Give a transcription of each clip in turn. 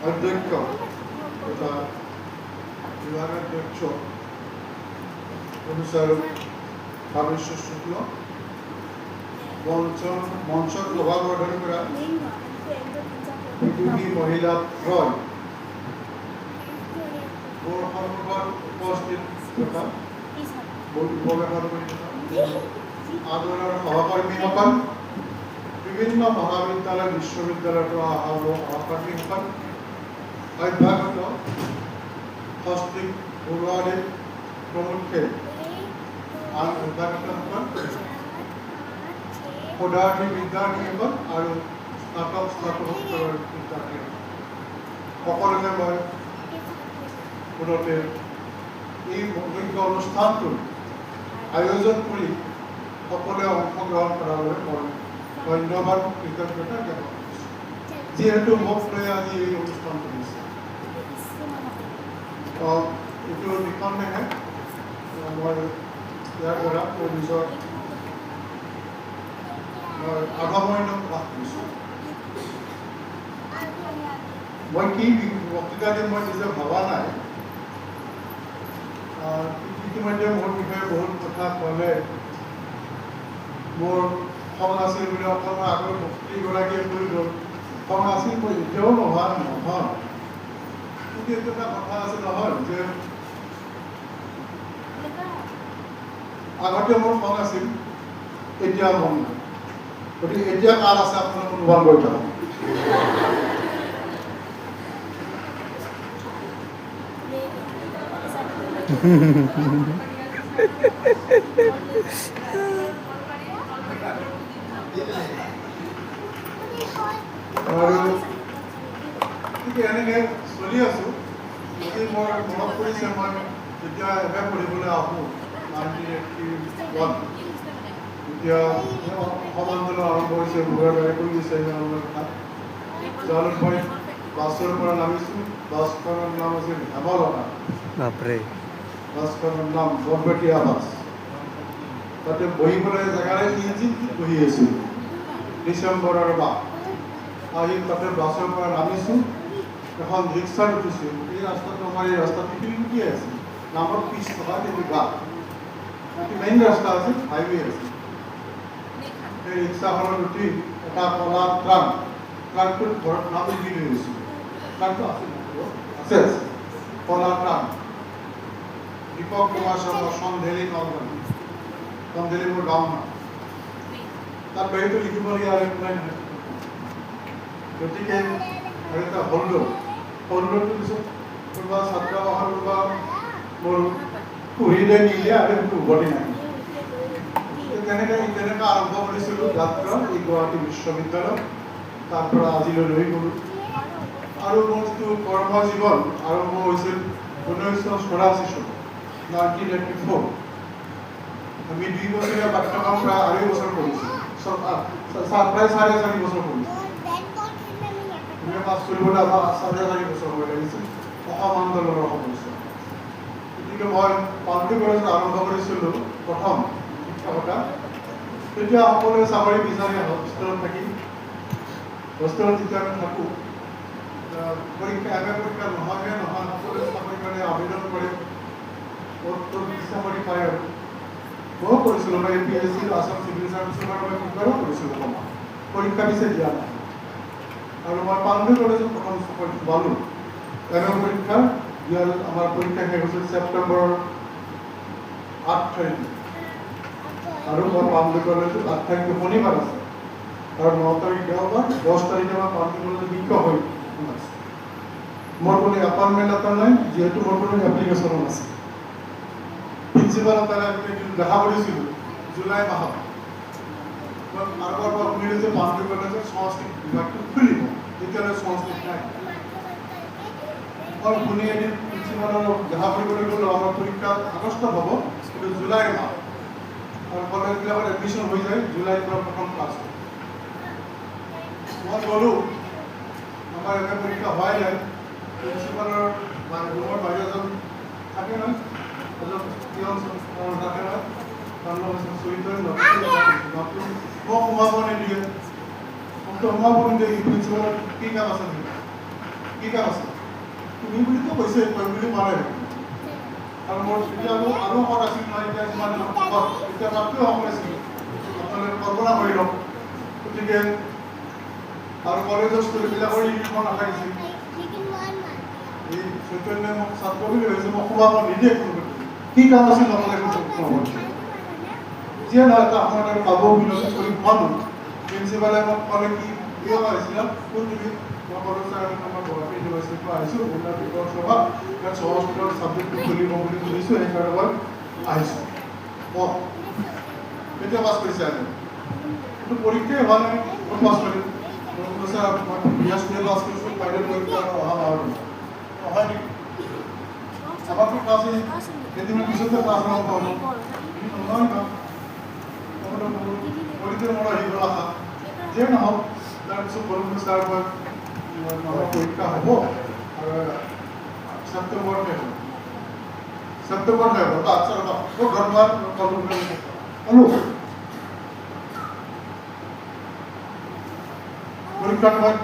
অধ্যক্ষ তথা বিভাগাধ্যক্ষ প্ৰফেসৰ ভাবেশ্বৰ শুক্ল, মঞ্চত সভাবৰ্ধন কৰা বিদুষী মহিলা ত্ৰয়, মোৰ সন্মুখত উপস্থিত তথা উপৱেশন কৰি থকা আদৰৰ সহকৰ্মীসকল, বিভিন্ন মহাবিদ্যালয় বিশ্ববিদ্যালয়ৰ পৰা অহা সহকৰ্মীসকল, অভ্যাগত সস্তিক বৰুৱাদেৱ প্ৰমুখ্যে আন অভ্যাগতসকল, পদাৰ্থী বিদ্যাৰ্থীসকল আৰু স্নাতকোত্তৰৰ বিদ্যাৰ্থীসকল সকলোকে মই পুনতে এই মুখ্য অনুষ্ঠানটোৰ আয়োজন কৰি সকলোৱে অংশগ্ৰহণ কৰাৰ বাবে মই ধন্যবাদ কৃতজ্ঞতা জ্ঞাপন কৰিছোঁ। যিহেতু মোক লৈ আজি এই অনুষ্ঠানটো হৈছে এইটো নিঃসন্দেহে মই ইয়াৰ দ্বাৰা মোৰ নিজৰ আগমনক প্ৰকাশ কৰিছোঁ। মই কি বক্তৃতা দিম মই নিজে ভবা নাই। ইতিমধ্যে মোৰ বিষয়ে বহুত কথা ক'লে। মোৰ খং আছিল বুলি অকণমান আগৰ বক্তৃগৰাকীয়ে কৈ গ'ল। খং আছিল মই এতিয়াও নোহোৱা নহয়, কিন্তু এইটো এটা কথা আছে নহয় যে আগতে মোৰ খং আছিল, এতিয়া মন নাই। গতিকে এতিয়া কাল আছে আপোনালোক অনুমান কৰি থাকক। এনেকে চলি আছো। যদি মোৰ মনত পৰিছে মই যেতিয়া এবাৰ পঢ়িবলৈ আহোঁ 1981, এতিয়া অসম আন্দোলন আৰম্ভ হৈছে, বুঢ়াৰ দৰে কৰি দিছে কথা। তেওঁলোক মই বাছৰ পৰা নামিছোঁ। বাছখনৰ নাম আছিল হেমলতা। বাপৰে। বাছখনৰ নাম বৰপেটীয়া বাছ। তাতে বহিবলৈ জেগাৰে ইঞ্জিনটোত বহি আছোঁ। ডিচেম্বৰৰ মাহ আহি তাতে বাছৰ পৰা নামিছোঁ, এখন ৰিক্সাত উঠিছোঁ। এই ৰাস্তাটো আমাৰ এই ৰাস্তাটো কিলকুটিয়াই আছে, নামৰ 30 টকা কিন্তু গাত মেইন ৰাস্তা আছিল, হাইৱে আছিল। সেই ৰিক্সাখনত উঠি এটা কলা ট্ৰাকটোত ঘৰত নাম লিখি লৈ গৈছোঁ। ট্ৰাকটো আছে কলা ট্ৰাক, দীপক কুমাৰ শৰ্মা, চন্দেলি নলবাৰী। চন্দেলি মোৰ গাঁও নাম। তাত বাহিৰটো লিখিবলগীয়া আৰু একো নাই নহয়। গতিকে আৰু এটা হলডৰটো পিছত কোনোবা ছাত্ৰ অহাৰ কোনোবা মোৰ পঢ়িলে নিলে আৰু সেইটো উভতি নাই। তেনেকৈ আৰম্ভ কৰিছিলোঁ যাত্ৰা এই গুৱাহাটী বিশ্ববিদ্যালয়। তাৰ পৰা আজিলৈ লৈ গ'লোঁ। আৰু মোৰ যিটো কৰ্মজীৱন আৰম্ভ হৈছিল 1984 চনত, 1984। আমি 2 বছৰীয়া পাঠ্যক্ৰম প্ৰায় 2.5 বছৰ কৰিছোঁ, প্ৰায় 4.5 বছৰ কৰিছোঁ। পাছ কৰিবলৈ আমাৰ 4.5 বছৰ হৈ লাগিছিল অসম আন্দোলনৰ সমস্যা। গতিকে মই পাব্লিক কলেজত আৰম্ভ কৰিছিলোঁ প্ৰথম শিক্ষকতা। তেতিয়া সকলোৱে চাকৰি বিচাৰি হোষ্টেলত থাকি, হোষ্টেলত যেতিয়া আমি থাকোঁ, পৰীক্ষা এবাৰ পৰীক্ষা নহয় সকলোৱে চাকৰি কাৰণে আবেদন কৰে, চাকৰি পায়। আৰু ময়ো কৰিছিলোঁ, মই APSC আছাম চিভিল চাৰ্ভিচৰ কাৰণে মই প্ৰিপেয়াৰো কৰিছিলোঁ অকণমান, পৰীক্ষা পিছে দিয়া নাই। আৰু মই পাব্লিক কলেজত প্ৰথম চাকৰি পালোঁ। পৰীক্ষা দিয়াৰ আমাৰ পৰীক্ষা শেষ হৈছিল ছেপ্টেম্বৰৰ 8 তাৰিখ। আৰু মই পাব্লিক কলেজত 8 তাৰিখে শনিবাৰ আছে আৰু 9 তাৰিখ দেওবাৰ, 10 তাৰিখে মই পাব্লিক কলেজত শিক্ষক হৈ সোমাইছোঁ। মোৰ কোনো এপইণ্টমেণ্ট এটা নাই, যিহেতু মোৰ কোনো এপ্লিকেশ্যনো নাছিল। প্ৰিন্সিপালক তাৰে দেখা কৰিছিলোঁ জুলাই মাহত। মই কাৰোবাৰ পৰা শুনিলোঁ যে পাব্লিক কলেজৰ সংস্কৃত বিভাগটো খুলিব, তেতিয়ালৈ সংস্কৃত নাই। মই শুনি এদিন প্ৰিন্সিপালৰ দেখা কৰিবলৈ গ'লোঁ। আমাৰ পৰীক্ষা আগষ্টত হ'ব, কিন্তু জুলাই মাহ আৰু কলেজবিলাকত এডমিশ্যন হৈ যায় জুলাইৰ পৰা প্ৰথম ক্লাছ। মই গ'লোঁ, আমাৰ এবাৰ পৰীক্ষা হোৱাই নাই। প্ৰিন্সিপালৰ ৰুমৰ বাহিৰ এজন থাকে নহয়, এজন থাকে নহয়, তাৰ নাম আছিল চৰিত্ৰ নতুন। মোক সোমাব নিদিয়ে, মোকতো সোমাব নিদিয়ে। প্ৰিন্সিপালৰ কি কাম আছে নেকি? কি কাম আছে তুমি বুলিতো কৈছে কৰিম বুলি কোৱা নাই আৰু মোৰ এতিয়া আৰু মত আছিল নহয় এতিয়া যিমান এতিয়া মাত্ৰ সময় আছিল আপোনালোকে কল্পনা কৰি লওক গতিকে আৰু কলেজৰ স্কুলবিলাকৰ ইউনিফৰ্ম নাথাকিছিল এই চৈতন্য মোক ছাত্ৰ বুলি ভাবিছে মই সোমাব নিদিয়ে কোনো কি কাম আছিল নকলে যিয়ে নহয় এটা সময়ত আৰু পাব বিনতি কৰি সোমালো প্ৰিন্সিপালে মোক ক'লে কি কিয় আহিছিল কোন তুমি মই ক'লো ছাৰ মই গুৱাহাটী ইউনিভাৰ্চিটিৰ পৰা আহিছোঁ উন্নত বিকল্প সভা ইয়াত সহস্তৰ ছাবজেক্টটো খুলিব বুলি শুনিছোঁ সেইকাৰণে মই আহিছোঁ অঁ কেতিয়া পাছ কৰিছে আজি কিন্তু পৰীক্ষাই হোৱা নাই মই পাছ কৰিম ছাৰ মই বৃহস্পতি পাছ কৰিছোঁ ফাইনেল পৰীক্ষা অহা মাহত হয় নেকি আমাৰতো ক্লাছ কেইদিনমান পিছতে ক্লাছ আৰম্ভ হ'ব নহয় ন পৰীক্ষাৰ মনত আহি গ'ল আশা যিয়ে নহওক তাৰপিছত ক'লো ছাৰ মই পৰীক্ষা হ'ব আৰু ছেপ্টেম্বৰতে হ'ব ছেপ্টেম্বৰতে হ'ব আচ্ছা ৰ'বা মোৰ ঘৰত ক'লো পৰীক্ষাত মই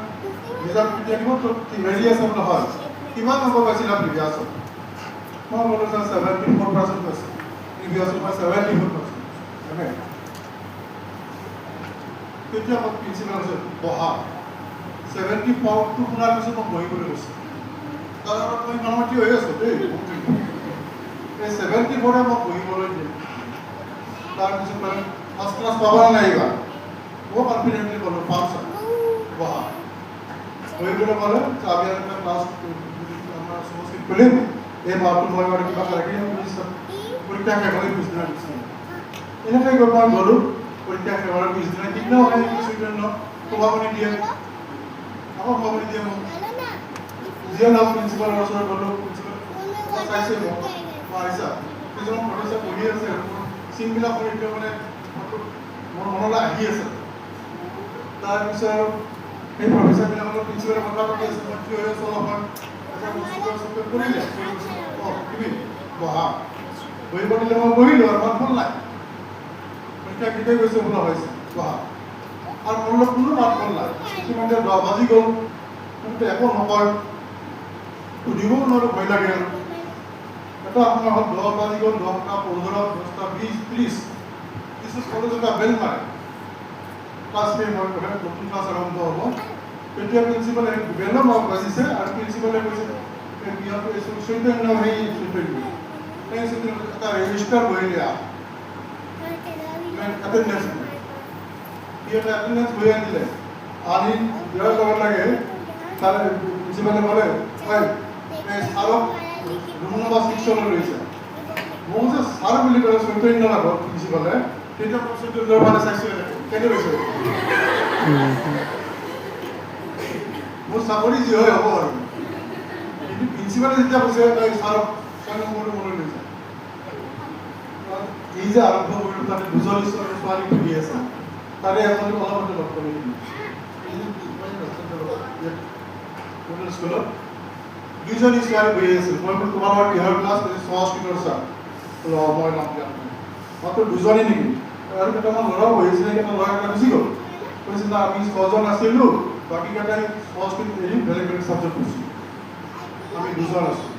ৰিজাল্ট কেতিয়া দিব তো হেৰি আছে নহয় কিমান নম্বৰ পাইছিল আপুনি প্ৰিভিয়াছত মই ক'লো ছাৰ 74% পাইছে প্ৰিভিয়াছত মই 74% তেতিয়া মোক প্ৰিন্সিপাল হৈছে বহা 74টো শুনাৰ পিছত মোক বহিবলৈ কৈছে কাৰণ মই ইমানমতি হৈ আছোঁ দেই এই 74ে মোক বহিবলৈ দিয়ে তাৰপিছত মানে ফাৰ্ষ্ট ক্লাছ পাবা নাই এইবাৰ মই কনফিডেণ্টলি ক'লোঁ পাম ছাৰ বহা বহিবলৈ ক'লে আমি এটা ক্লাছ আমাৰ সংস্কৃত খুলিম এই মাহটো মই বাৰু কিবা ৰাখি পৰীক্ষা শেষ হ'লে পিছদিনা দিছোঁ এনেকৈ গৈ মই গ'লোঁ পৰীক্ষা শেষ হোৱাৰ পিছদিনা কিদিনা হয় চৈতন্য সোমাবনি দিয়ে আমাক সোমাবনি দিয়ে মোক যিয়ে নাম প্ৰিন্সিপালৰ ওচৰত গ'লোঁ প্ৰিন্সিপাল চাইছে মোক মই আহিছা কিছুমান প্ৰফেচাৰ পঢ়ি আছে চিনবিলাক এতিয়া মানে মোৰ মনলৈ আহি আছে তাৰপিছত আৰু সেই প্ৰফেচাৰবিলাকৰ প্ৰিন্সিপালে কথা পাতি আছে মই থিয় হৈ আছোঁ অলপমান কৰিলে অঁ তুমি বহা বহিব দিলে মই বহিলোঁ আৰু মাত ফোন নাই পৰীক্ষা কেতিয়া গৈছে বোলা হৈছে বহা আৰু মোৰ লগত কোনো মাত ফোন নাই ইতিমধ্যে 10 বাজি গ'ল কিন্তু একো নকয় সুধিবও নোৱাৰোঁ ভয় লাগে আৰু এটা সময় হ'ল 10 বাজি গ'ল 10টা 15 10টা 20 30 কিছু কলেজত বেল মাৰে ক্লাছ শেষ হয় নতুন ক্লাছ আৰম্ভ হ'ব তেতিয়া প্ৰিন্সিপালে বেলো বাজিছে আৰু প্ৰিন্সিপালে কৈছে চৈতন্য সেই চৈতন্য এটা ৰেজিষ্টাৰ বহি দিয়া এটেণ্ডেঞ্চ সি এটা এটেণ্ডেঞ্চ বহি আনিলে আনি দিয়াৰ লগে লাগে তাৰে প্ৰিন্সিপালে ক'লে হয় ছাৰক ৰুম নম্বৰ 6 লৈছে মোক যে ছাৰ বুলি ক'লে চৈতন্য আগত প্ৰিন্সিপালে তেতিয়া মই চৈতন্যৰ মানে চাইছোঁ কেনে কৈছে মোৰ চাকৰি যি হয় হ'ব আৰু কিন্তু প্ৰিন্সিপালে যেতিয়া কৈছে ছাৰক 6 নম্বৰটো মনত লৈছে এই যে আৰম্ভ কৰিলোঁ তাতে দুজনী ছোৱালী বহি আছে তাৰে এজনী অলপতে লগ কৰি স্কুলত দুইজনী ছোৱালী বহি আছিল মই বোলো তোমালোকৰ কিহৰ ক্লাছ সংস্কৃতৰ ছাৰ মই নাম দিয়া মাত্ৰ দুজনী নেকি আৰু কেইটামান ল'ৰাও বহি আছিলে কেইটা ল'ৰাকেইটা গুচি গ'ল কৈছে না আমি 6জন আছিলোঁ বাকীকেইটাই সংস্কৃত এৰি বেলেগ বেলেগ ছাবজেক্ট পঢ়িছোঁ আমি 2জন আছোঁ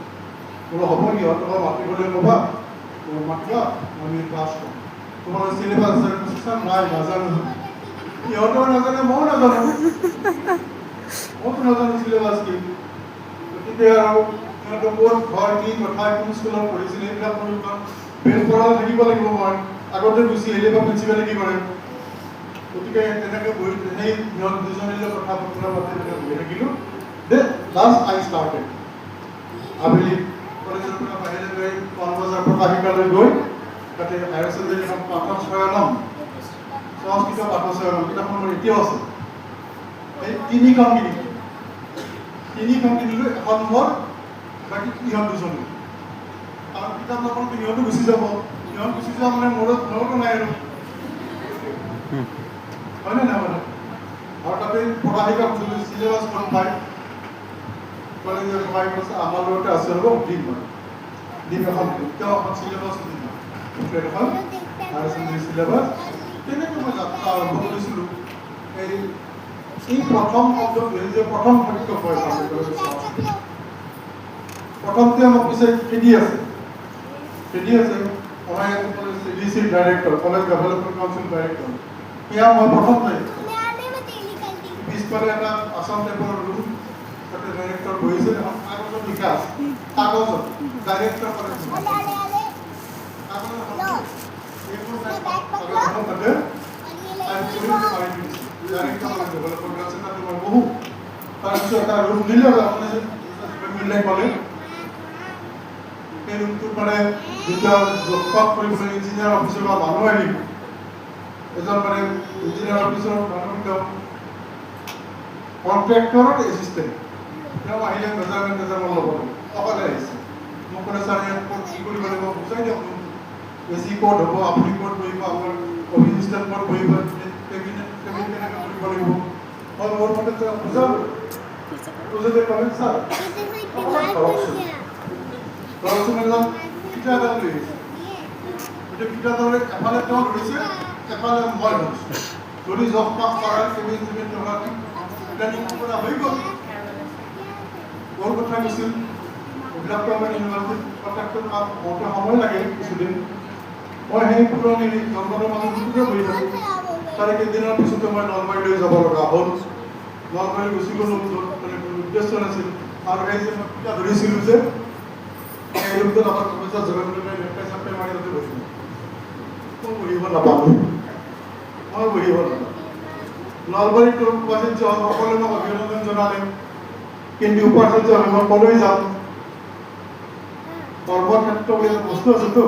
বোলো হ'ব সিহঁতক মাতিবলৈ ক'বা মাতিবা আমি ক্লাছ কৰোঁ তোমালোকৰ চিলেবাছ আছে নাই নাজানো সিহঁতেও নাজানে ময়ো নাজানো মইতো নাজানো চিলেবাছ কি গতিকে আৰু সিহঁতৰ ক'ত ঘৰ কি কথা কোন স্কুলত পঢ়িছিলে এইবিলাক মোৰ বেল পঢ়ালে থাকিব লাগিব মই আগতে গুচি আহিলে বা প্ৰিন্সিপালে কি কৰে গতিকে তেনেকৈ বহি সেই সিহঁত দুজনীলৈ কথা বতৰা পাতি বহি থাকিলোঁ দেন লাষ্ট আই ষ্টাৰ্টেড আবেলি কলেজৰ পৰা বাহিৰে গৈ পাণবজাৰ প্ৰকাশিকালৈ গৈ তাতে হায়াৰ ছেকেণ্ডেৰী এখন পাঠশয়নম সংস্কৃত পাঠশয়নম কিতাপখন মোৰ এতিয়াও আছে এই 3খন কিনিলোঁ এখন মোৰ বাকী ইহঁত দুজনী কাৰণ কিতাপ নাপাওঁ সিহঁতো গুচি যাব সিহঁত গুচি যোৱা মানে মোৰতো নাই আৰু হয়নে নাই মানে আৰু তাতে প্ৰকাশিকা চিলেবাছখন পায় কলেজৰ সহায় কৰিছে আমাৰ লগতে আছে ৰ'ব দিম এখন তেওঁ এখন চিলেবাছ দিম এখন হায়াৰ ছেকেণ্ডেৰী চিলেবাছ তেনেকৈ মই যাত্ৰা আৰম্ভ কৰিছিলোঁ এই এই প্ৰথম শব্দটো যে প্ৰথম সত্য হয় প্ৰথমতে আমাক পিছে খেদি আছে আমাৰ CDC director college development council director সেয়া মই প্ৰথম নাই পিছফালে এটা আসাম টাইপৰ ৰুম তাতে ডাইৰেক্টৰ বহিছে কাগজত লিখা আছে কাগজত ডাইৰেক্টৰ কলেজ তাৰপিছত এটা ৰুম দিলে আপুনি ক'লে সেই ৰুমটোত মানে যেতিয়া জব কৰিবলৈ ইঞ্জিনিয়াৰ অফিচৰ পৰা মানুহ আহিব এজন মানে ইঞ্জিনিয়াৰ অফিচৰ মানুহ কণ্ট্ৰেক্টৰৰ এছিষ্টেণ্ট তেওঁ আহিলে মেজাৰমেণ্ট ল'বলৈ অকলে আহিছে মোক ক'লে ছাৰ ইয়াত ক'ত কি কৰিব লাগিব বুজাই দিয়ক এচি ক'ত হ'ব আপুনি ক'ত বহিব আপোনাৰ অফিচ ষ্টাফ ক'ত বহিব কেবিনেট কেনেকৈ কৰিব লাগিব মই মোৰ মতে বুজালোঁ বুজাতে ক'লে ছাৰ ধৰকচোন এজন পিঠা এটা লৈ আহিছে গোটেই পিঠাটোৰে এফালে তেওঁ ধৰিছে এফালে মই ধৰিছোঁ যদি জব পাছ কৰাৰ কেবিন টকাটো পৰা হৈ গ'ল মোৰ কথা কৈছিল এইবিলাকতো আমাৰ ইউনিভাৰ্চিটিত প্ৰত্যেকটো কাম বহুতে সময় লাগে কিছুদিন মই সেই পুৰণি জংঘলৰ মানুহটোকে বহি থাকোঁ তাৰে কেইদিনৰ পিছতে মই নলবাৰীলৈ যাব লগা হ'ল নলবাৰী গুচি গ'লোঁ য'ত মানে কোনো উদ্দেশ্য নাছিল আৰু সেই যে মই পিঠা ধৰিছিলোঁ যে সেই ৰুমটোত আমাৰ প্ৰফেচাৰ জগন্নাথে লেপটপ চাপে মাৰি তাতে বহিলোঁ মই বহিব নাপালোঁ নলবাৰীত উপাচাৰ্য সকলোৱে মোক অভিনন্দন জনালে কিন্তু উপাচাৰ্য মই কলৈ যাম কৰ্মক্ষেত্ৰ বুলি এটা বস্তু আছেতো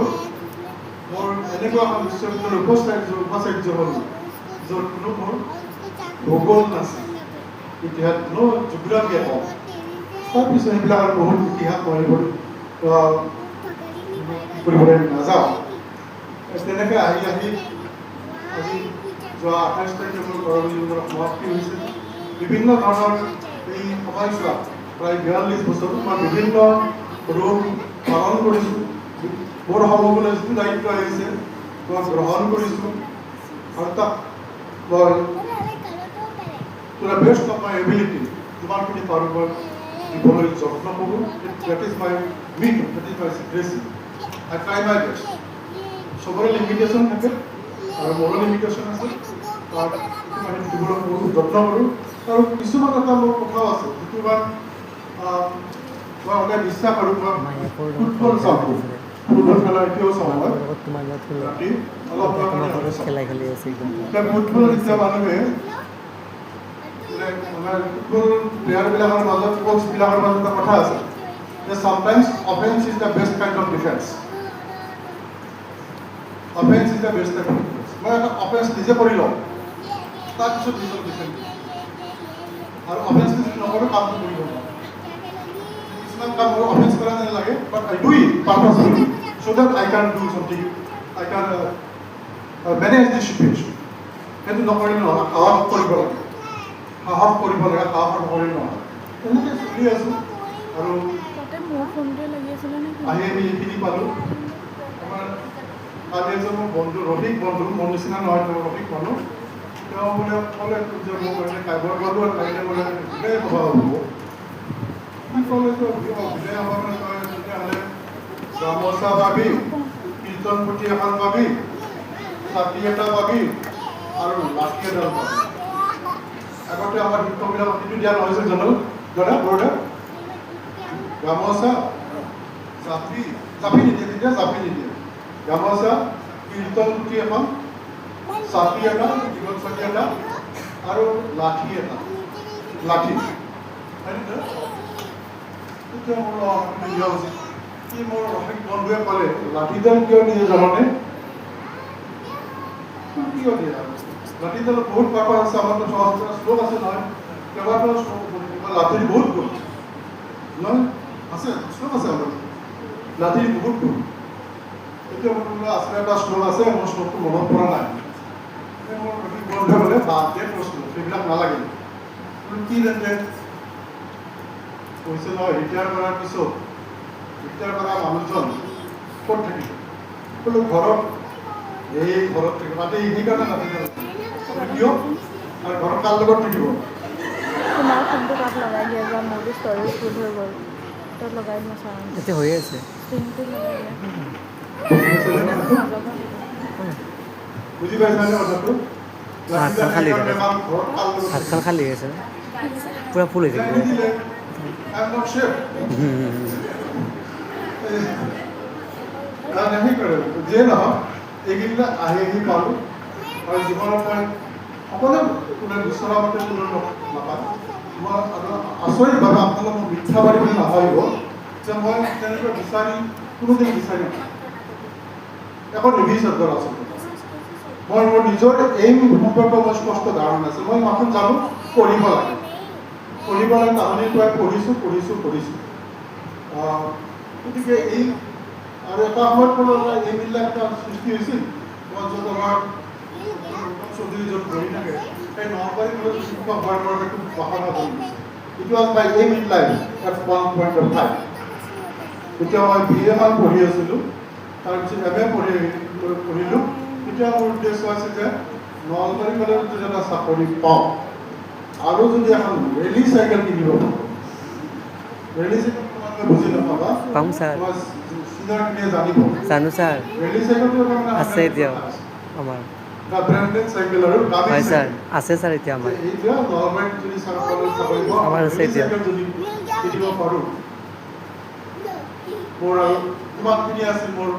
মোৰ এনেকুৱা এখন বিশ্ববিদ্যালয়ৰ উপাচাৰ্য হ'ল য'ত কোনো মোৰ ভূগোল নাছিল ইতিহাস কোনো জিঅ'গ্ৰাফী এটা তাৰপিছত সেইবিলাক আৰু বহুত ইতিহাস কৰিবলৈ নাযাওঁ তেনেকৈ আহি আজি যোৱা 28 তাৰিখে মোৰ কৰ্মজীৱনৰ সমাপ্তি হৈছে বিভিন্ন ধৰণৰ এই সময়ছোৱা প্ৰায় 42 বছৰ মই বিভিন্ন ৰোল পালন কৰিছোঁ মোৰ সমগ্ৰ যিটো দায়িত্ব আহিছে মই গ্ৰহণ কৰিছোঁ আৰু তাক মই পুৰা বেষ্ট অফ মাই এবিলিটি যিমানখিনি পাৰোঁ মই দিবলৈ যত্ন কৰোঁ that is my secrecy I try my best চবৰে লিমিটেশ্যন থাকে আৰু মোৰো লিমিটেশ্যন আছে দিবলৈ বহুত যত্ন কৰোঁ আৰু কিছুমান এটা মোৰ কথাও আছে যিটো মই সদায় বিশ্বাস কৰোঁ মই ফুটবল চাওঁ ফুটবল খেলা এতিয়াও চাওঁ মই ৰাতি অলপ ফুটবল যেতিয়া মানুহে আমাৰ ফুটবল প্লেয়াৰবিলাকৰ মাজত কোচবিলাকৰ মাজত এটা কথা আছে যে চামটাইমছ offence is the best kind of defence offence is the best kind of defence মই এটা অফেন্স নিজে কৰি লওঁ তাৰপিছত নিজৰ ডিফেন্স আৰু অফেন্স যদি নকৰোঁ কামটো কৰিব নোৱাৰোঁ কিছুমান কাম মোৰ অফেন্স কৰা যেন লাগে but I do it purposefully so' that I can do something I can manage the situation সেইটো নকৰিলে নহয় সাহস কৰিব লাগে সাহস নকৰিলে নহয় তেনেকৈ চলি আছোঁ আৰু আহি আমি এইখিনি পালোঁ আমাৰ কালি এজন মোৰ বন্ধু ৰফিক বন্ধু মোৰ নিচিনা নহয় তেওঁ ৰফিক মানুহ তেওঁ বোলে ক'লে যে মোক কাইবৰ গ'লোঁ আৰু কাইলৈ বোলে বিদায় সভা হ'ব কি ক'লে বিদায় সভা মানে তই তেতিয়াহ'লে গামোচা পাবি কীৰ্তন পুথি এখন পাবি ছাতি এটা পাবি আৰু লাঠি এডাল পাবি আগতে আমাৰ শিক্ষকবিলাকক কিন্তু দিয়া নহৈছিল জানা বৰদা গামোচা জাপি নিদিয়ে গামোচা কীৰ্তন পুথি এখন ছাতি এটা জীৱন ছাতি এটা আৰু লাঠি এটা তেতিয়া মোৰ দিয়া উচিত কি মোৰ ৰফিক বন্ধুৱে ক'লে লাঠিডাল কিয় দিয়ে জাননে কিয় দিয়ে লাঠিডালত বহুত পাৰ্পাছ আছে আমাৰতো সহস্ৰ শ্লোক আছে নহয় কেইবাটাও লাঠিৰ বহুত গুণ নহয় আছে শ্লোক আছে আমাৰ লাঠিৰ বহুত গুণ এতিয়া মোৰ আছে এটা শ্লোক আছে মোৰ শ্লোকটো মনত পৰা নাই মোৰ ৰফিক বন্ধুৱে ক'লে বাদ দে প্ৰশ্ন সেইবিলাক নালাগে কি জানে কৈছে নহয় ৰিটায়াৰ কৰাৰ পিছত ৰিটায়াৰ কৰা মানুহজন ক'ত থাকিব বোলো ঘৰত এই ঘৰত থাকিব তাতে সেইকাৰণে নাথাকিব কিয় আৰু ঘৰত কাৰ লগত থাকিব তোমাৰ ফোনটো তাত লগাই দিয়া যোৱা মোৰতো ষ্ট'ৰেজ ফুল হৈ গ'ল তাত লগাই দিয়া চাওঁ এতিয়া হৈ আছে স্ক্ৰীনটো লগাই দিয়া বুজি পাইছানে নহ'লে কথাটো? নলগা হ'ব বুজি পাইছানে কথাটো? হাত খাল খালী হৈ থাকে আমাৰ ঘৰত কাল লগত হাত খাল থাকিব। খালী হৈ আছে পূৰা ফুল হৈ এতিয়া থাকিব নিদিলে, I'm not sure. সেই কৰে যিয়ে নহওক এইকেইদিন আহি পালোঁ আৰু জীৱনত মই সকলোৱে কোনে বিচৰা মতে কোনো নাপায় মই আচৰিতভাৱে আপোনালোকক মই মিথ্যাবাদী বুলি নাভাবিব যে মই তেনেকৈ বিচাৰি কোনোদিন বিচাৰি নাপাওঁ একো নিবিচাৰোঁ আচলতে মই মোৰ নিজৰ এইম সম্পৰ্কে মই স্পষ্ট ধাৰণা আছে মই মাথোন জানো পঢ়িব লাগে তাহানিৰ পৰাই পঢ়িছোঁ গতিকে এই আৰু এটা সময়ত এইবিলাক এটা সৃষ্টি হৈছিল য'ত আমাৰ চৌধুৰী য'ত বহি থাকে সেই নলবাৰী কলেজ শিক্ষক হোৱাৰ বাবে খুব বাসনা কৰিছে it was my aim in life at one point of time তেতিয়া মই BA মান পঢ়ি আছিলোঁ তাৰপিছত MA পঢ়িলোঁ তেতিয়া মোৰ উদ্দেশ্য আছে যে নলবাৰী কলেজত যদি এটা চাকৰি পাওঁ আৰু যদি এখন ৰেলী চাইকেল কিনিব পাৰোঁ ৰেলী চাইকেল তোমালোকে বুজি নাপাবা পাম ছাৰ তোমাৰ চিনিয়ৰখিনিয়ে জানিব জানো ছাৰ ৰেলী চাইকেলটো আছে এতিয়াও আমাৰ ব্ৰেণ্ডেড চাইকেল আৰু দামী হয় ছাৰ চাইকেল আছে ছাৰ এতিয়া আমাৰ এতিয়া নলবাৰীত যদি চাকৰি পাওঁ আমাৰ আছে ৰেলী এতিয়া চাইকেল যদি কিনিব পাৰোঁ মোৰ আৰু কিমানখিনি আছিল মোৰ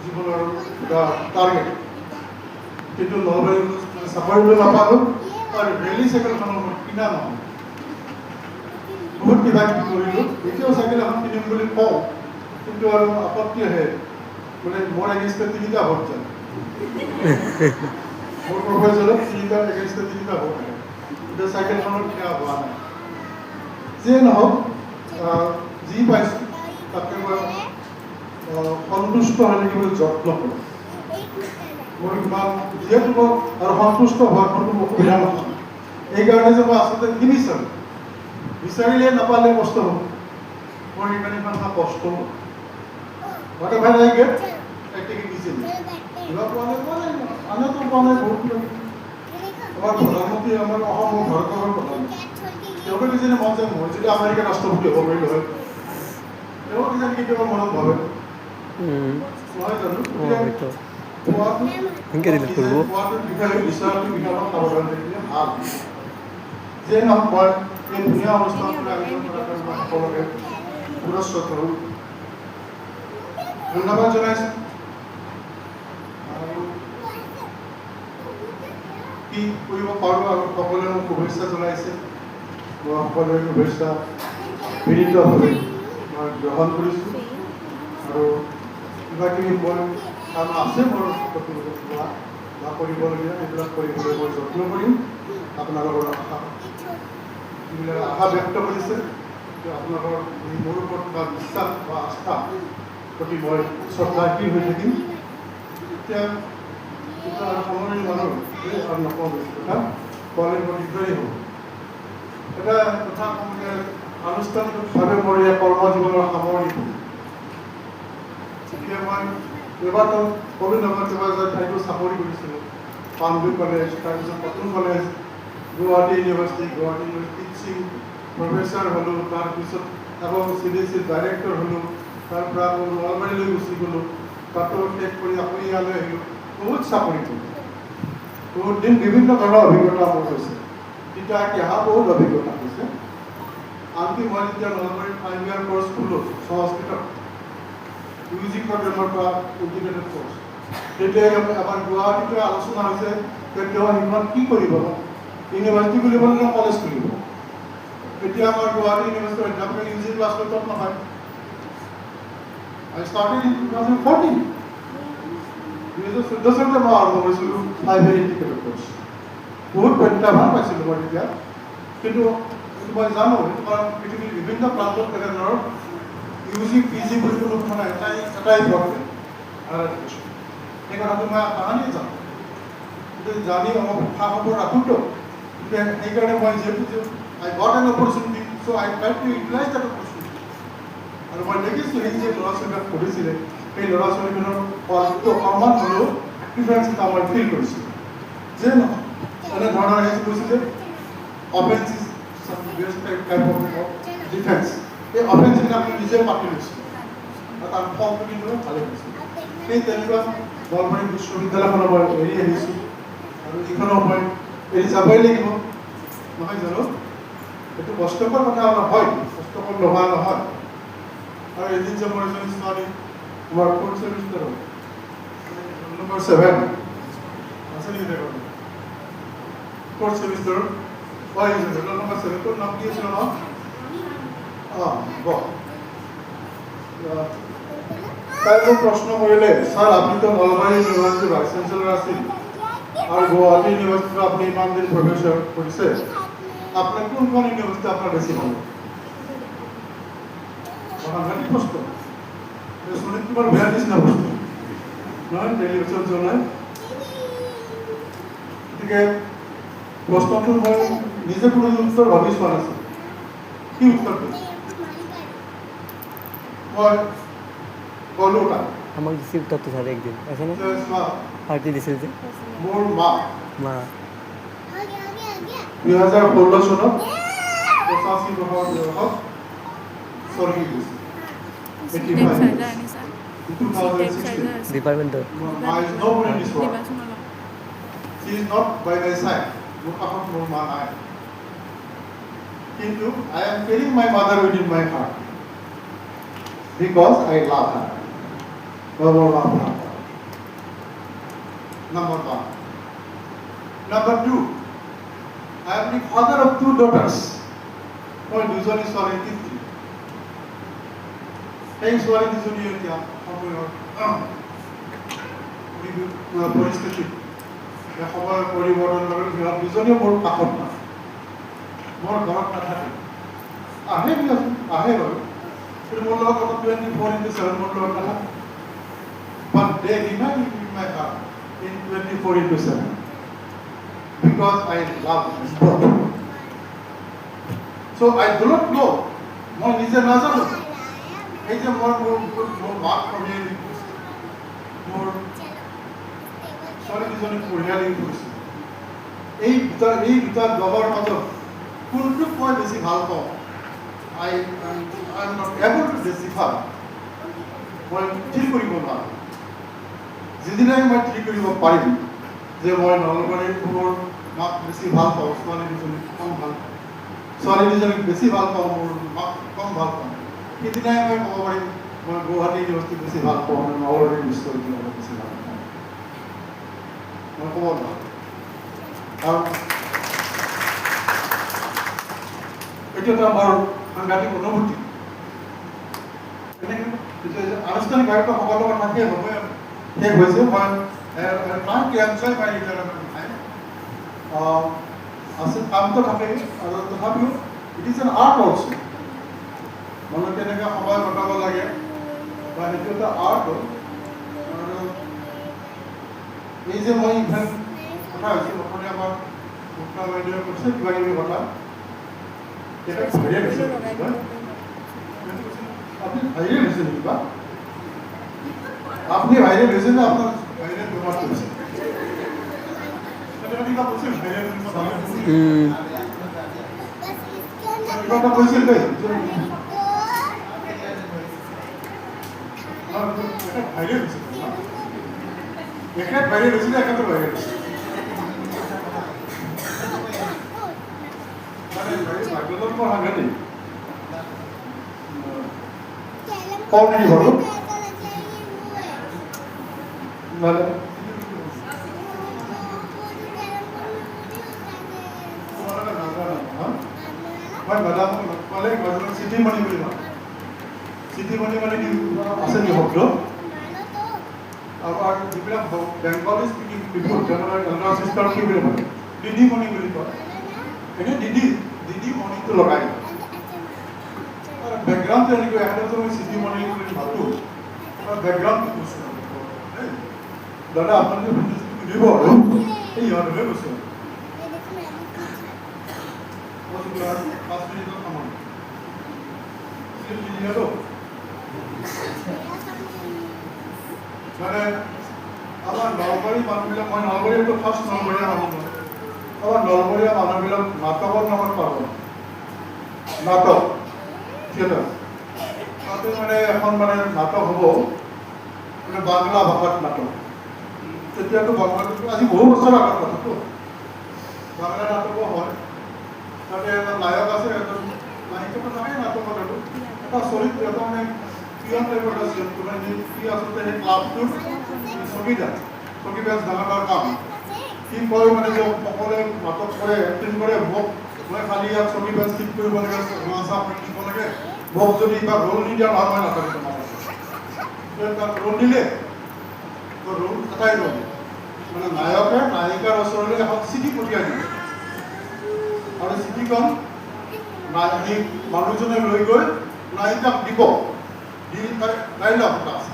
জীৱনৰ এটা টাৰ্গেট কিন্তু নলবাৰীত চাকৰিটো নাপালোঁ আৰু ৰেলী চাইকেলখনৰ মোৰ কিনা নহয় বহুত কিবা কিবি কৰিলোঁ এতিয়াও চাইকেল এখন কিনিম বুলি কওঁ কিন্তু আৰু আপত্তি আহে মানে মোৰ এগেইনষ্টে 3টা ভোট যায় মোৰ প্ৰফেচৰত 3টাৰ এগেইনষ্টে 3টা ভোট আহে এতিয়া চাইকেলখনৰ কিনা হোৱা নাই যিয়ে নহওক যি পাইছোঁ তাতে মই সন্তুষ্ট হৈ থাকিবলৈ যত্ন কৰোঁ মোৰ কিমান যিহেতু মই আৰু সন্তুষ্ট হোৱাৰ কোনো অসুবিধা নহয় এইকাৰণে যে মই আচলতে নিবিচাৰোঁ বিচাৰিলে নাপালে কষ্ট হ'ব মোৰ সেইকাৰণে ইমান এটা কষ্ট হ'ব whatever I get, I take it easily. কিবা পোৱা নাই আনেতো পোৱা নাই বহুত কিবা আমাৰ প্ৰধানমন্ত্ৰী আমাৰ অসমৰ ভাৰতৰ প্ৰধানমন্ত্ৰী তেওঁকে কিজানি মন যায় মই যদি আমেৰিকাৰ ৰাষ্ট্ৰপতি হ'ব পাৰিলোঁ হয় তেওঁ কিজানি কেতিয়াবা মনত ভাবে নহয় জানো পোৱাটোৰ বিষয়ে বিচৰাটোৰ বিষয়ে অলপ সাৱধান থাকিলে ভাল যিয়ে নহওক মই এই ধুনীয়া অনুষ্ঠানটোলৈ আয়োজন কৰাৰ মই সকলোকে পুৰস্কাৰ কৰোঁ ধন্যবাদ জনাইছোঁ আৰু কি কৰিব পাৰোঁ আৰু সকলোৱে মোক শুভেচ্ছা জনাইছে মই সকলোৰে শুভেচ্ছা বিনীতভাৱে মই গ্ৰহণ কৰিছোঁ আৰু কিবাকিবি মই কাম আছে মোৰ কিবা বা কৰিবলগীয়া সেইবিলাক কৰিবলৈ মই যত্ন কৰিম আপোনালোকৰ যিবিলাক আশা ব্যক্ত কৰিছে যে আপোনালোকৰ মোৰ ওপৰত থকা বিশ্বাস বা আস্থা প্ৰতি মই শ্ৰদ্ধাশীল হৈ থাকিম এতিয়া সামৰণি মানুহ আৰু নকওঁ বেছি কথা কোৱালে মই দীঘলীয়া হ'ব এটা কথা কওঁ যে আনুষ্ঠানিকভাৱে মোৰ এই কৰ্মজীৱনৰ সামৰণি হ'ল এতিয়া মই কেইবাটাও ক'লো নহয় কেইবাটাও ঠাইতো চাকৰি কৰিছিলোঁ পাণ্ডু কলেজ তাৰপিছত cotton college Guwahati university teaching professor হ'লোঁ তাৰপিছত আকৌ CDCৰ ডাইৰেক্টৰ হ'লোঁ তাৰপৰা আকৌ নলবাৰীলৈ গুচি গ'লোঁ তাতো শেষ কৰি আকৌ ইয়ালৈ আহিলোঁ বহুত চাকৰি কৰিলোঁ বহুত দিন বিভিন্ন ধৰণৰ অভিজ্ঞতা মোৰ হৈছে তেতিয়া অহা বহুত অভিজ্ঞতা হৈছে আনকি মই যেতিয়া নলবাৰীত 5 year কোৰ্চ খোলোঁ সংস্কৃতত UG প্ৰগ্ৰেমৰ পৰা ইণ্টিগ্ৰেটেড কোৰ্চ তেতিয়া আমাৰ গুৱাহাটীতে আলোচনা হৈছে যে তেওঁ সেইখন কি কৰিব ইউনিভাৰ্চিটি খুলিব নে কলেজ খুলিব তেতিয়া আমাৰ গুৱাহাটী ইউনিভাৰ্চিটিৰ অধ্যাপকে UG ক্লাছ তত নহয় I started in 2014 2014 চনতে মই আৰম্ভ কৰিছিলোঁ 5 year ইণ্টিগ্ৰেটেড কোৰ্চ বহুত প্ৰত্যাহ্বান পাইছিলোঁ মই তেতিয়া কিন্তু মই জানো কাৰণ পৃথিৱীৰ বিভিন্ন প্ৰান্তত তেনেধৰণৰ UG PG বুলি কোনো কথা নাই এটাই প্ৰব্লেম সেই কথাটো মই তাহানিয়ে জানো কিন্তু জানি অলপ খা খবৰ ৰাখোঁতো সেইকাৰণে মই যিহেতু I got an opportunity so I tried to utilize that opportunity আৰু মই দেখিছোঁ সেই যে ল'ৰা ছোৱালীবিলাক পঢ়িছিলে সেই ল'ৰা ছোৱালীবিলাকৰ অকণমান হ'লেও ডিফাৰেঞ্চ এটা মই ফিল কৰিছিলোঁ যে নহয় এনেধৰণৰ কৈছে যে open best type of defence এই অফেন্সখিনি আপুনি নিজে পাতি লৈছে আৰু তাৰ ফলটো কিন্তু ভালে হৈছে সেই তেনেকুৱা নলবাৰী বিশ্ববিদ্যালয়খনৰ মই এৰি আহিছোঁ আৰু এইখনৰ মই এৰি যাবই লাগিব নহয় জানো এইটো কষ্টকৰ কথা নহয় কষ্টকৰ নোহোৱা নহয় আৰু এদিন যে মোৰ এজনী ছোৱালী তোমাৰ ফ'ৰ্থ ছেমিষ্টাৰ হ'ল নম্বৰ 7 আছে নেকি দেখোন ফ'ৰ্থ ছেমিষ্টাৰ হয় নম্বৰ 7 তোৰ নাম কি আছিল ন তাই মোক প্ৰশ্ন কৰিলে ছাৰ আপুনিতো নলবাৰী ইউনিভাৰ্চিটিৰ ভাইচ চেঞ্চেলৰ আছিল আৰু গুৱাহাটী ইউনিভাৰ্চিটিত আপুনি ইমান দিন প্ৰফেছৰ কৰিছে আপোনাৰ কোনখন ইউনিভাৰ্চিটি আপোনাৰ বেছি ভাল সাংঘাতিক প্ৰশ্ন শুনি তোমাৰ বেয়া নিচিনা প্ৰশ্ন নহয় টেলিভিশ্যন জনাই গতিকে প্ৰশ্নটো মই নিজে কোনো উত্তৰ ভাবি চোৱা নাছিলোঁ কি উত্তৰ দিম মই ক'লো তাক আমাক দিছিল উত্তৰটো ছাৰ একদিন আছেনে যে চোৱা পাৰ্টি দিছিল যে মোৰ মা মা 2016 চনত 85 বছৰ বয়সত স্বৰ্গী গৈছে 2016 ডিপাৰ্টমেণ্টৰ Ma is nowhere in this world. She is not by my side. মোৰ কাষত মোৰ মা নাই কিন্তু I am carrying my mother within my heart because I love her. Number 1. Number 2. I am the father of 2 daughters. মই দুজনী ছোৱালী তিনিটি সেই ছোৱালী দুজনী এতিয়া সময়ৰ পৰিস্থিতি সময় পৰিৱৰ্তন কৰি সিহঁত দুজনীও মোৰ কাষত নাই মোৰ ঘৰত নাথাকে আহে দিয়াচোন আহে বাৰু কিন্তু মোৰ লগত অকল 24/7 মোৰ লগত নাথাকে but they remain in my heart in 24/7 because I love them both so I do not know মই নিজে নাজানো এই যে মোৰ মাক কমিয়ে মোৰ ছোৱালী দুজনী পৰিয়ালি কৰিছোঁ এই দুটা জবৰ মাজত কোনটোক মই বেছি ভাল পাওঁ I am not able to decipher মই ঠিক কৰিব নোৱাৰোঁ যিদিনাই মই ঠিক কৰিব পাৰিম যে মই নলবাৰীৰ মোৰ মাক বেছি ভাল পাওঁ ছোৱালী দুজনীক কম ভাল পাওঁ ছোৱালী দুজনীক বেছি ভাল পাওঁ মোৰ মাক কম ভাল পাওঁ সেইদিনাই মই ক'ব পাৰিম মই গুৱাহাটী ইউনিভাৰ্চিটি বেছি ভাল পাওঁ মই নলবাৰী বিশ্ববিদ্যালয় বেছি ভাল পাওঁ মই ক'ব নোৱাৰোঁ কাৰণ এইটো এটা মোৰ সাংঘাতিক অনুভূতি আনুষ্ঠানিকভাৱে সকলো কথা শেষ হ'ব শেষ হৈছে মই কেঞ্চাৰ পাই আছে কামটো থাকে আৰু তথাপিও it is an art also মনত কেনেকৈ সময় কটাব লাগে বা সেইটো এটা আৰ্ট আৰু এই যে মই ইভেন কথা হৈছিল অসমীয়া আমাৰ মুক্তা বাইদেৱে কৈছে কিবা কিবি কথা আপনি ভাইরেল হয়েছে নাকি বা আপনি ভাইরেল হয়েছে না আপনার ভাইরেল ব্যবহার করেছেন কথা বলছেন ভাই ভাইরেল হয়েছে এখানে ভাইরেল হয়েছে না এখানে ভাইরেল হয়েছে ভাইরেল পর হাঙ্গাতে কম কি বলো মানে মই ম্যাডাম কলে গজল চিঠি মণি বুলি ভাবো চিঠি মণি মানে কি আছে কি শব্দ আর যিবিলাক বেংগলী স্পিকিং পিপল তেওঁলোকৰ এল্ডাৰ চিষ্টাৰ কি বুলি ভাবে দিদি মণি বুলি কয় এনে দিদি দিদি মণিটো লগাই বেকগ্ৰাউণ্ড তেনেকৈ এখানে মই চিঠি মণি বুলি ভাবো বেকগ্ৰাউণ্ড কৈছো দাদা আপোনালোকে সুধিব আৰু এই ইহঁতহে কৈছো 5 মিনিটৰ সময় মানে আমাৰ নলবাৰী মানুহবিলাক মই নলবাৰীটো ফাৰ্ষ্ট নলবৰীয়া মানুহ আমাৰ নলবৰীয়া মানুহবিলাক নাটকৰ নামত পাব নাটক থিয়েটাৰ তাতে মানে এখন মানে নাটক হ'ব মানে বাংলা ভাষাত নাটক তেতিয়াতো বাংলা আজি বহু বছৰ আগৰ কথাটো বাংলা নাটকো হয় তাতে এজন নায়ক আছে এজন নায়িকাটো নাহে নাটকত আৰু এটা চৰিত্ৰ এটা মানে পিয়ন টাইপৰ এটা চৰিত্ৰ মানে কি আচলতে সেই ক্লাবটোৰ চকীদাৰ ডাঙৰ কাম কি কয় মানে যে সকলোৱে নাটক কৰে এক্টিং কৰে মোক মই খালি ইয়াত চকীদাৰ ঠিক কৰিব লাগে ভাষা শিকিব লাগে মোক যদি কিবা ৰোল নিদিয়া নহয় মই নাথাকে তোমাৰ তাক ৰোল দিলে তো ৰোল এটাই ৰোল মানে নায়কে নায়িকাৰ ওচৰলৈ এখন চিঠি পঠিয়াই দিয়ে আৰু চিঠিখন সেই মানুহজনে লৈ গৈ নায়িকাক দিব দি তাৰ ডাইলগ এটা আছে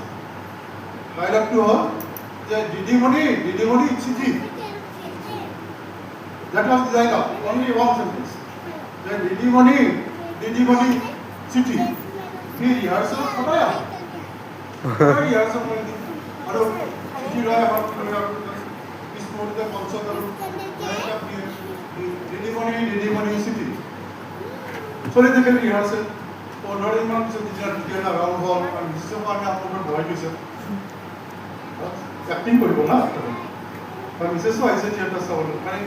ডাইলগটো হ'ল যে দিদিমণি চিঠি That was the dialogue, only one sentence. Then দিদিমণি চিঠি কি ৰিহাৰ্চেল সদায় ৰিহাৰ্চেল কৰি দিম আৰু চিঠি লৈ স্মৃতিতে মঞ্চত আৰু দিদিমণি চিঠি চলি থাকিল ৰিহাৰ্চেল 15 দিনমান পিছত যেতিয়া আৰম্ভ হ'ল আৰু নিশ্চয় আমি আপোনালোকৰ ভয় দিছে এক্টিং কৰিব না আৰু মিছেছো আহিছে থিয়েটাৰ চাবলৈ মানে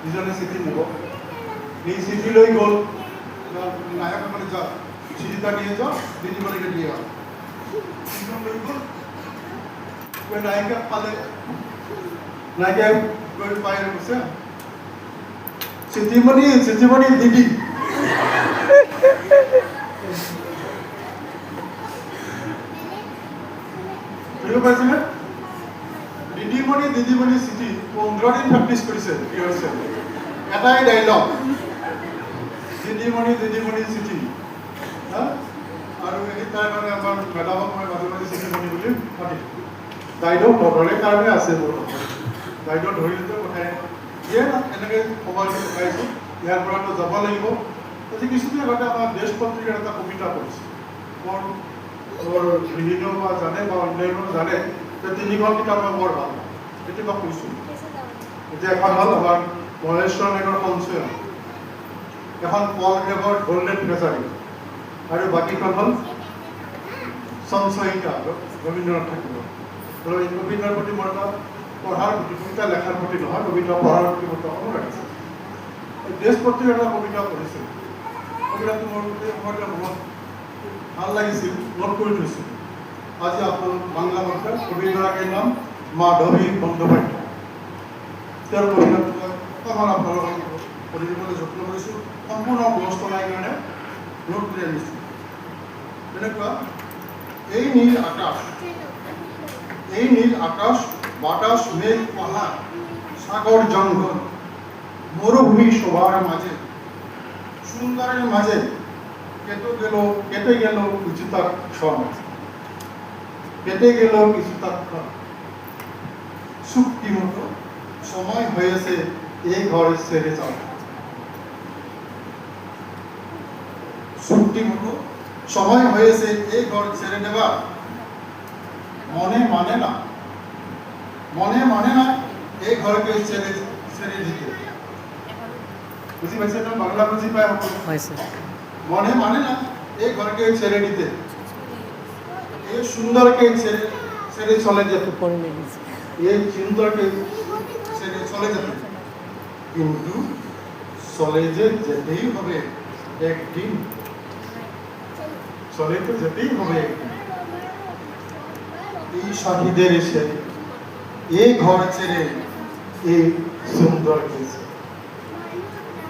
দুজনে চিঠি দিব এই চিঠি লৈ গ'ল নায়ক মানে যা চিঠিটা নিয়ে যাও দিদিমণিকে দিয়ে লৈ গ'ল নায়িকা পালে নায়িকা গৈ পাই কৈছে চিঠিমণি দিদি বুঝতে পারছেন দিদিমণি চিঠি 15 দিন প্ৰেক্টিছ কৰিছে ৰিহাৰ্চেল এটাই ডাইলগ দিদিমণি চিঠি আৰু এই তাৰ কাৰণে আমাৰ মেডামক মই মাজে মাজে চিঠিমণি বুলি মাতিম ডাইলগ নধৰে কাৰণে আছে মোৰ ডাইলগ ধৰিলেতো কথাই দিয়ে না এনেকৈ সময়টো পঠাইছোঁ ইয়াৰ পৰাতো যাব লাগিব আজি কিছুদিন আগতে আমাৰ দেশ পত্ৰিকাৰ এটা কবিতা কৰিছে মোৰ ভিডিঅ' বা জানে বা অন্যান্য জানে যে 3খন কিতাপ মই বৰ ভাল কেতিয়াবা কৈছোঁ এতিয়া এখন হ'ল আমাৰ মহেশ্বৰ নগৰ সঞ্চয় এখন পল গ্ৰেভৰ গল্ডেন ট্ৰেজাৰী আৰু বাকীখন হ'ল সঞ্চয়িকা ৰবীন্দ্ৰনাথ ঠাকুৰৰ আৰু এই কবিতাৰ প্ৰতি মোৰ এটা পঢ়াৰ প্ৰতি কবিতা লেখাৰ প্ৰতি নহয় কবিতা পঢ়াৰ প্ৰতি মোৰ অকণো ৰাখিছে দেশ পত্ৰিকাৰ এটা কবিতা পঢ়িছিল কবিতাটো মোৰ সময়তে বহুত ভাল লাগিছিল নোট কৰি থৈছিল আজি আপোনালোক বাংলা ভাষাৰ কবিগৰাকীৰ নাম মাধৱী বন্দ্যোপাধ্যায় তেওঁৰ কবিতাটো অকণমান আপোনালোকক পঢ়ি দিবলৈ যত্ন কৰিছোঁ সম্পূৰ্ণ মুখস্থ নাই কাৰণে নোট কৰি আনিছোঁ তেনেকুৱা এই নীল আকাশ বাতাস মেঘ পাহাড় সাগর জঙ্গল মরুভূমি সবার মাঝে সুন্দরের মাঝে কেটে গেল কিছুটা ক্ষণ চুক্তি মতো সময় হয়েছে এই ঘর ছেড়ে যাও চুক্তি মতো সময় হয়েছে এই ঘর ছেড়ে দেওয়া মনে মানে না এই ঘরকে ছেড়ে দিতে বুঝি পাইছে না বাংলা বুঝি পায় মনে মানে না এই ঘরকে ছেড়ে দিতে এই সুন্দরকে ছেড়ে চলে যেতে এই সুন্দরকে ছেড়ে চলে যেতে কিন্তু চলে যেতেই হবে একদিন চলে তো যেতেই হবে একদিন এই শহীদের এসে এই ঘর ছেড়ে এই সুন্দর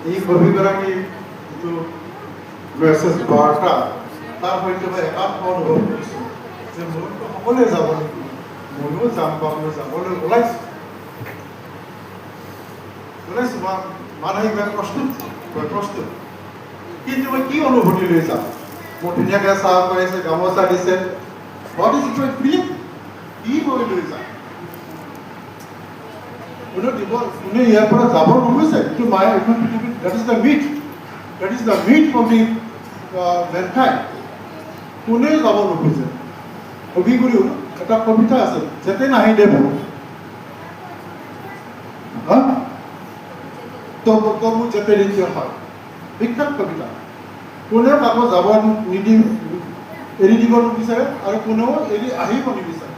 এই কবিগৰাকী যিটো মেছেজ বাৰ্তা তাৰ সৈতে মই একাত্ম অনুভৱ কৰিছোঁ যে মোৰতো সকলোৱে যাব নেকি ময়ো যাম বা মই যাবলৈ ওলাইছোঁ বা মানসিকভাৱে প্ৰস্তুত কিন্তু মই কি অনুভূতি লৈ যাম মোৰ ধুনীয়াকৈ চাহ কৰিছে গামোচা দিছে হোৱাট ইজ ইট ফিলিং কি মই লৈ যাম কোনে ইয়াৰ পৰা যাব নোখোজে কিন্তু মায়ে এইখন পৃথিৱীত that is the meat for the mankind কোনে যাব নোখোজে কবিগুৰু এটা কবিতা আছে যেতে নাহি দেব তবু যেতে নিত্য হয় বিখ্যাত কবিতা কোনেও কাকো যাব নিদি এৰি দিব নিবিচাৰে আৰু কোনেও এৰি আহিব নিবিচাৰে।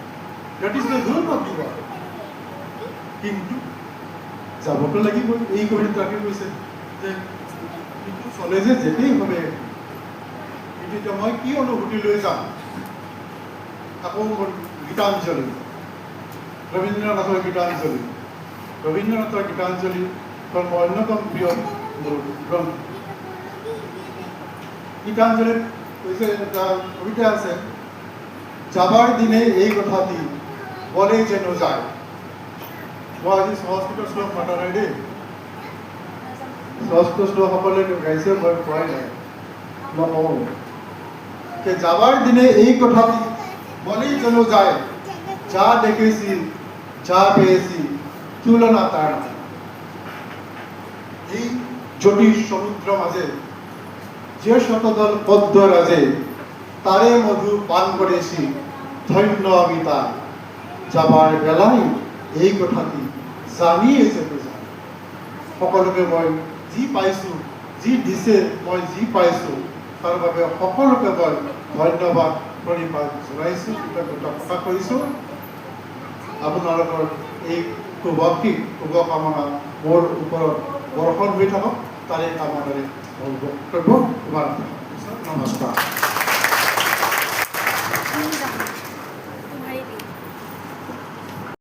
That is the rule of the world. কিন্তু যাবতো লাগিবই। এই কৰি তাকে কৈছে যে কিন্তু চলে যে যেতেই হবে কিন্তু এতিয়া মই কি অনুভূতি লৈ যাম। আকৌ গীতাঞ্জলি, ৰবীন্দ্ৰনাথৰ গীতাঞ্জলি। ৰবীন্দ্ৰনাথৰ গীতাঞ্জলি মোৰ অন্যতম প্ৰিয় মোৰ গ্ৰন্থ। গীতাঞ্জলিত কৈছে এটা কবিতা আছে, যাবার দিনে এই কথাটি বলে যেন যায়। মই আজি সংস্কৃত শ্লোক মতা নাই দেই, সংস্কৃত শ্লোক সকলে গাইছে, মই কোৱাই নাই, নকওঁ যে যাবার দিনে এই কথাটি বলেই যেন যায়, যা দেখেছি যা পেয়েছি তুলনা তার নাই। এই জটিল সমুদ্র মাঝে যে শতদল পদ্ম রাজে, তারে মধু পান করেছি ধন্য আমি তার। যাবার বেলায় এই কথাটি জানিয়েছে বুঝা। সকলোকে মই যি পাইছোঁ, যি দিছে মই যি পাইছোঁ, তাৰ বাবে সকলোকে মই ধন্যবাদ প্ৰণিপাত জনাইছোঁ, কৃতজ্ঞতা প্ৰকাশ কৰিছোঁ। আপোনালোকৰ এই শুভকামনা মোৰ ওপৰত বৰ্ষণ হৈ থাকক, তাৰে কামনাৰে মোৰ বক্তব্য সমাপ্ত। নমস্কাৰ।